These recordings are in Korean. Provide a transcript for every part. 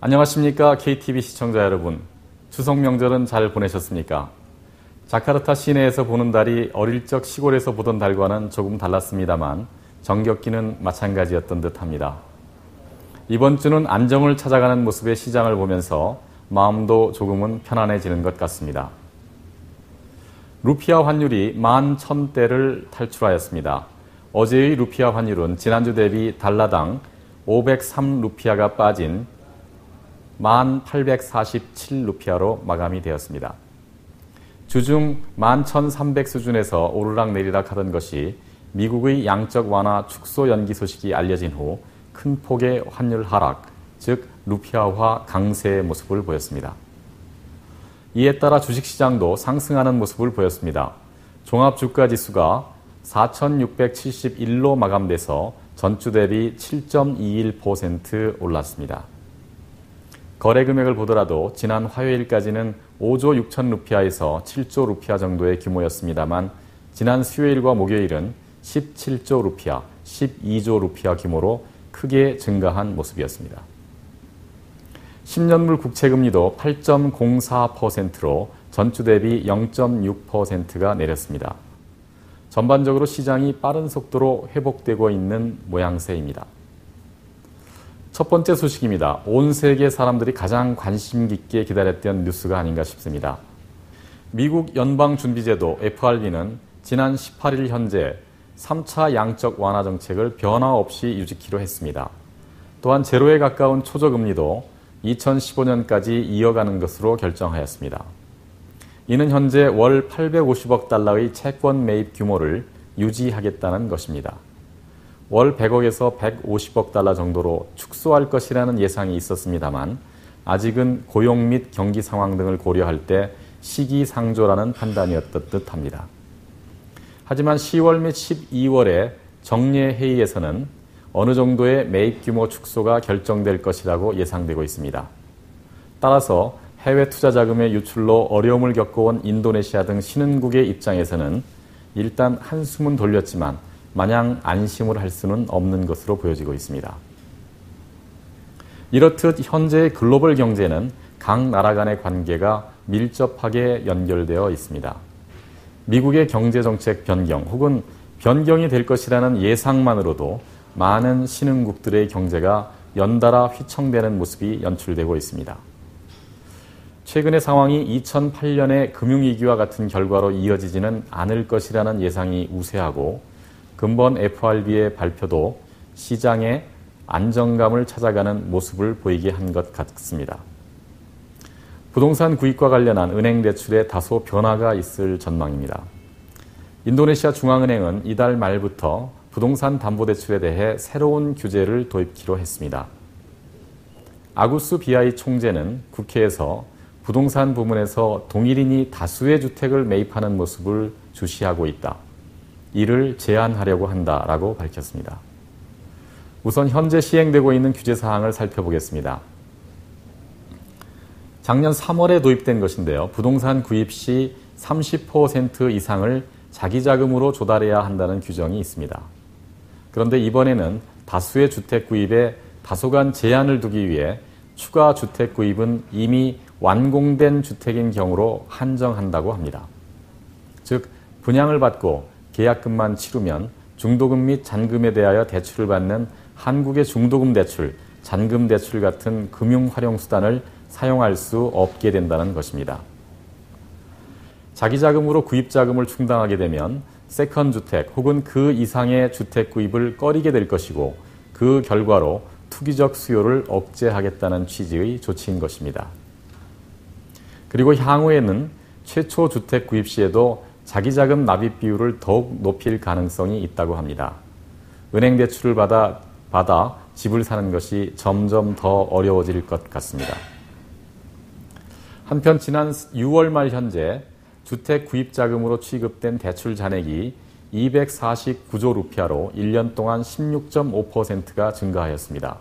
안녕하십니까 KTV 시청자 여러분. 추석 명절은 잘 보내셨습니까? 자카르타 시내에서 보는 달이 어릴 적 시골에서 보던 달과는 조금 달랐습니다만 정겹기는 마찬가지였던 듯합니다. 이번 주는 안정을 찾아가는 모습의 시장을 보면서 마음도 조금은 편안해지는 것 같습니다. 루피아 환율이 11,000대를 탈출하였습니다. 어제의 루피아 환율은 지난주 대비 달러당 503루피아가 빠진 1,847루피아로 마감이 되었습니다. 주중 11,300 수준에서 오르락내리락 하던 것이 미국의 양적 완화 축소 연기 소식이 알려진 후 큰 폭의 환율 하락, 즉 루피아화 강세의 모습을 보였습니다. 이에 따라 주식시장도 상승하는 모습을 보였습니다. 종합주가지수가 4,671로 마감돼서 전주 대비 7.21% 올랐습니다. 거래 금액을 보더라도 지난 화요일까지는 5조 6천 루피아에서 7조 루피아 정도의 규모였습니다만 지난 수요일과 목요일은 17조 루피아, 12조 루피아 규모로 크게 증가한 모습이었습니다. 10년물 국채금리도 8.04%로 전주 대비 0.6%가 내렸습니다. 전반적으로 시장이 빠른 속도로 회복되고 있는 모양새입니다. 첫 번째 소식입니다. 온 세계 사람들이 가장 관심 깊게 기다렸던 뉴스가 아닌가 싶습니다. 미국 연방준비제도 FRB는 지난 18일 현재 3차 양적 완화 정책을 변화 없이 유지키로 했습니다. 또한 제로에 가까운 초저금리도 2015년까지 이어가는 것으로 결정하였습니다. 이는 현재 월 850억 달러의 채권 매입 규모를 유지하겠다는 것입니다. 월 100억에서 150억 달러 정도로 축소할 것이라는 예상이 있었습니다만 아직은 고용 및 경기 상황 등을 고려할 때 시기상조라는 판단이었던 듯합니다. 하지만 10월 및 12월의 정례 회의에서는 어느 정도의 매입 규모 축소가 결정될 것이라고 예상되고 있습니다. 따라서 해외 투자 자금의 유출로 어려움을 겪어온 인도네시아 등 신흥국의 입장에서는 일단 한숨은 돌렸지만 마냥 안심을 할 수는 없는 것으로 보여지고 있습니다. 이렇듯 현재의 글로벌 경제는 각 나라 간의 관계가 밀접하게 연결되어 있습니다. 미국의 경제정책 변경 혹은 변경이 될 것이라는 예상만으로도 많은 신흥국들의 경제가 연달아 휘청대는 모습이 연출되고 있습니다. 최근의 상황이 2008년의 금융위기와 같은 결과로 이어지지는 않을 것이라는 예상이 우세하고 근본 FRB의 발표도 시장의 안정감을 찾아가는 모습을 보이게 한 것 같습니다. 부동산 구입과 관련한 은행 대출에 다소 변화가 있을 전망입니다. 인도네시아 중앙은행은 이달 말부터 부동산 담보대출에 대해 새로운 규제를 도입키로 했습니다. 아구스 비아이 총재는 국회에서 부동산 부문에서 동일인이 다수의 주택을 매입하는 모습을 주시하고 있다. 이를 제한하려고 한다라고 밝혔습니다. 우선 현재 시행되고 있는 규제 사항을 살펴보겠습니다. 작년 3월에 도입된 것인데요. 부동산 구입 시 30% 이상을 자기 자금으로 조달해야 한다는 규정이 있습니다. 그런데 이번에는 다수의 주택 구입에 다소간 제한을 두기 위해 추가 주택 구입은 이미 완공된 주택인 경우로 한정한다고 합니다. 즉, 분양을 받고 계약금만 치르면 중도금 및 잔금에 대하여 대출을 받는 한국의 중도금 대출, 잔금 대출 같은 금융 활용 수단을 사용할 수 없게 된다는 것입니다. 자기 자금으로 구입 자금을 충당하게 되면 세컨 주택 혹은 그 이상의 주택 구입을 꺼리게 될 것이고 그 결과로 투기적 수요를 억제하겠다는 취지의 조치인 것입니다. 그리고 향후에는 최초 주택 구입 시에도 자기 자금 납입 비율을 더욱 높일 가능성이 있다고 합니다. 은행 대출을 받아 집을 사는 것이 점점 더 어려워질 것 같습니다. 한편 지난 6월 말 현재 주택 구입 자금으로 취급된 대출 잔액이 249조 루피아로 1년 동안 16.5%가 증가하였습니다.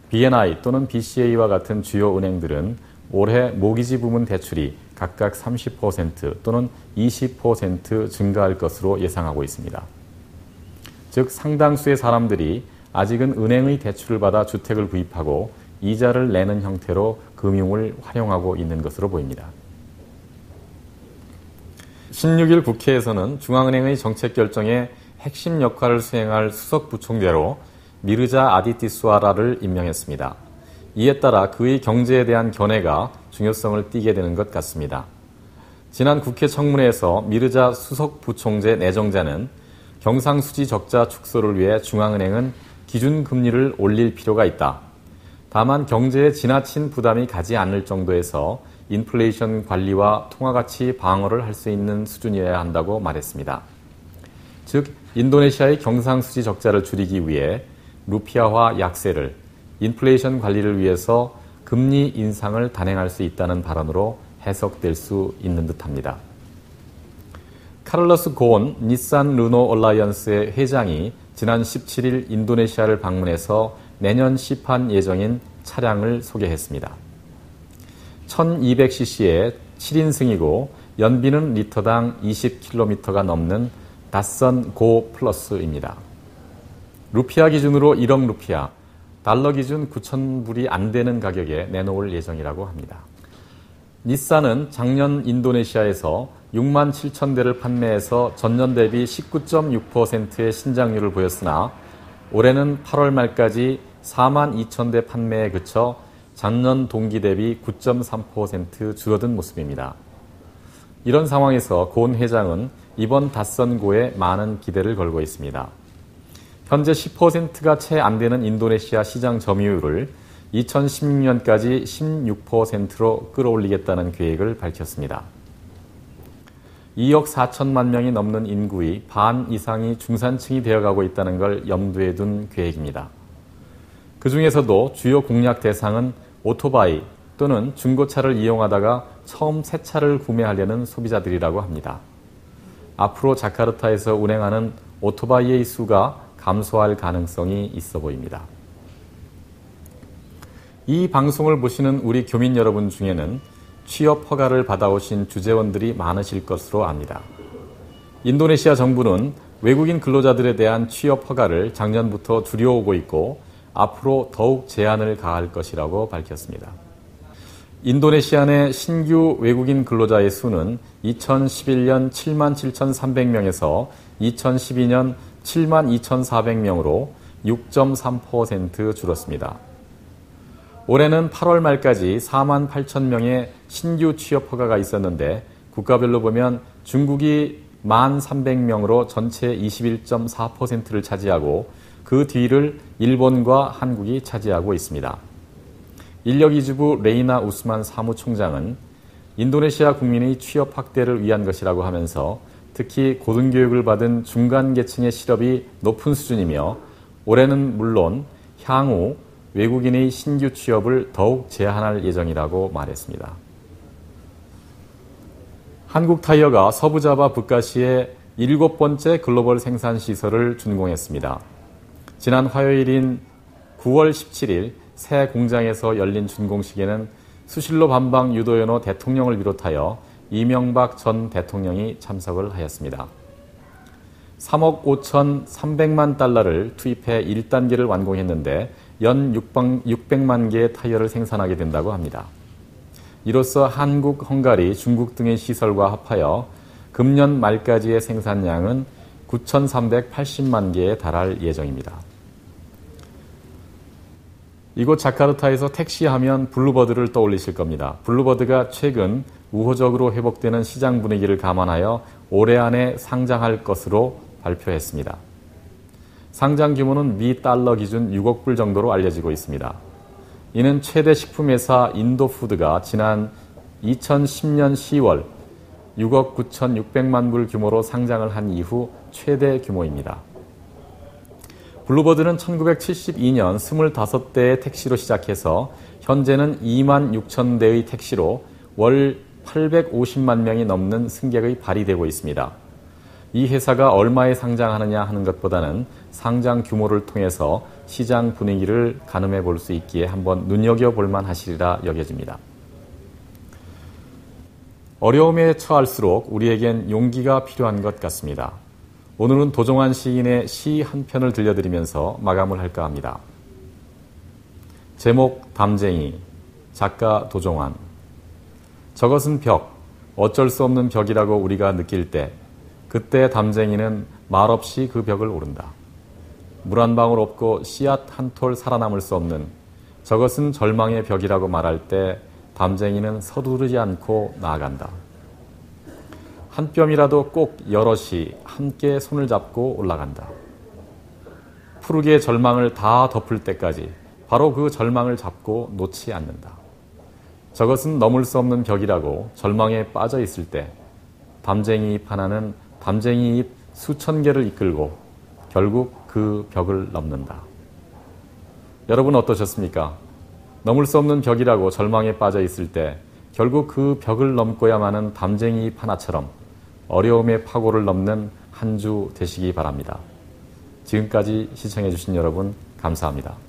BNI 또는 BCA와 같은 주요 은행들은 올해 모기지 부문 대출이 각각 30% 또는 20% 증가할 것으로 예상하고 있습니다. 즉 상당수의 사람들이 아직은 은행의 대출을 받아 주택을 구입하고 이자를 내는 형태로 금융을 활용하고 있는 것으로 보입니다. 16일 국회에서는 중앙은행의 정책 결정에 핵심 역할을 수행할 수석부총재로 미르자 아디티스와라를 임명했습니다. 이에 따라 그의 경제에 대한 견해가 중요성을 띠게 되는 것 같습니다. 지난 국회 청문회에서 미르자 수석부총재 내정자는 경상수지 적자 축소를 위해 중앙은행은 기준금리를 올릴 필요가 있다. 다만 경제에 지나친 부담이 가지 않을 정도에서 인플레이션 관리와 통화가치 방어를 할 수 있는 수준이어야 한다고 말했습니다. 즉, 인도네시아의 경상수지 적자를 줄이기 위해 루피아화 약세를, 인플레이션 관리를 위해서 금리 인상을 단행할 수 있다는 발언으로 해석될 수 있는 듯합니다. 카를로스 고온 닛산 르노 얼라이언스의 회장이 지난 17일 인도네시아를 방문해서 내년 시판 예정인 차량을 소개했습니다. 1200cc의 7인승이고 연비는 리터당 20km가 넘는 닷선 고 플러스입니다. 루피아 기준으로 1억 루피아, 달러 기준 9,000불이 안 되는 가격에 내놓을 예정이라고 합니다. 닛산은 작년 인도네시아에서 6만 7천 대를 판매해서 전년 대비 19.6%의 신장률을 보였으나 올해는 8월 말까지 4만 2천 대 판매에 그쳐 작년 동기 대비 9.3% 줄어든 모습입니다. 이런 상황에서 고은 회장은 이번 닷선고에 많은 기대를 걸고 있습니다. 현재 10%가 채 안 되는 인도네시아 시장 점유율을 2016년까지 16%로 끌어올리겠다는 계획을 밝혔습니다. 2억 4천만 명이 넘는 인구의 반 이상이 중산층이 되어가고 있다는 걸 염두에 둔 계획입니다. 그 중에서도 주요 공략 대상은 오토바이 또는 중고차를 이용하다가 처음 새 차를 구매하려는 소비자들이라고 합니다. 앞으로 자카르타에서 운행하는 오토바이의 수가 감소할 가능성이 있어 보입니다. 이 방송을 보시는 우리 교민 여러분 중에는 취업 허가를 받아오신 주재원들이 많으실 것으로 압니다. 인도네시아 정부는 외국인 근로자들에 대한 취업 허가를 작년부터 줄여오고 있고 앞으로 더욱 제한을 가할 것이라고 밝혔습니다. 인도네시아 내 신규 외국인 근로자의 수는 2011년 7만 7,300명에서 2012년 7만 2,400명으로 6.3% 줄었습니다. 올해는 8월 말까지 4만 8천 명의 신규 취업 허가가 있었는데 국가별로 보면 중국이 1만 300명으로 전체 21.4%를 차지하고 그 뒤를 일본과 한국이 차지하고 있습니다. 인력이주부 레이나 우스만 사무총장은 인도네시아 국민의 취업 확대를 위한 것이라고 하면서 특히 고등교육을 받은 중간계층의 실업이 높은 수준이며 올해는 물론 향후 외국인의 신규 취업을 더욱 제한할 예정이라고 말했습니다. 한국타이어가 서부자바 북가시에 7번째 글로벌 생산시설을 준공했습니다. 지난 화요일인 9월 17일 새 공장에서 열린 준공식에는 수실로 반방 유도연호 대통령을 비롯하여 이명박 전 대통령이 참석을 하였습니다. 3억 5,300만 달러를 투입해 1단계를 완공했는데 연 600만 개의 타이어를 생산하게 된다고 합니다. 이로써 한국, 헝가리, 중국 등의 시설과 합하여 금년 말까지의 생산량은 9,380만 개에 달할 예정입니다. 이곳 자카르타에서 택시하면 블루버드를 떠올리실 겁니다. 블루버드가 최근 우호적으로 회복되는 시장 분위기를 감안하여 올해 안에 상장할 것으로 발표했습니다. 상장 규모는 미 달러 기준 6억 불 정도로 알려지고 있습니다. 이는 최대 식품회사 인도푸드가 지난 2010년 10월 6억 9,600만 불 규모로 상장을 한 이후 최대 규모입니다. 블루버드는 1972년 25대의 택시로 시작해서 현재는 2만 6천 대의 택시로 월 850만 명이 넘는 승객의 발이 되고 있습니다. 이 회사가 얼마에 상장하느냐 하는 것보다는 상장 규모를 통해서 시장 분위기를 가늠해 볼 수 있기에 한번 눈여겨볼 만하시리라 여겨집니다. 어려움에 처할수록 우리에겐 용기가 필요한 것 같습니다. 오늘은 도종환 시인의 시 한 편을 들려드리면서 마감을 할까 합니다. 제목 담쟁이, 작가 도종환. 저것은 벽, 어쩔 수 없는 벽이라고 우리가 느낄 때 그때 담쟁이는 말없이 그 벽을 오른다. 물 한 방울 없고 씨앗 한 톨 살아남을 수 없는 저것은 절망의 벽이라고 말할 때 담쟁이는 서두르지 않고 나아간다. 한 뼘이라도 꼭 여럿이 함께 손을 잡고 올라간다. 푸르게 절망을 다 덮을 때까지 바로 그 절망을 잡고 놓지 않는다. 저것은 넘을 수 없는 벽이라고 절망에 빠져 있을 때 담쟁이 잎 하나는 담쟁이 잎 수천 개를 이끌고 결국 그 벽을 넘는다. 여러분 어떠셨습니까? 넘을 수 없는 벽이라고 절망에 빠져 있을 때 결국 그 벽을 넘고야만 하는 담쟁이 잎 하나처럼 어려움의 파고를 넘는 한 주 되시기 바랍니다. 지금까지 시청해 주신 여러분 감사합니다.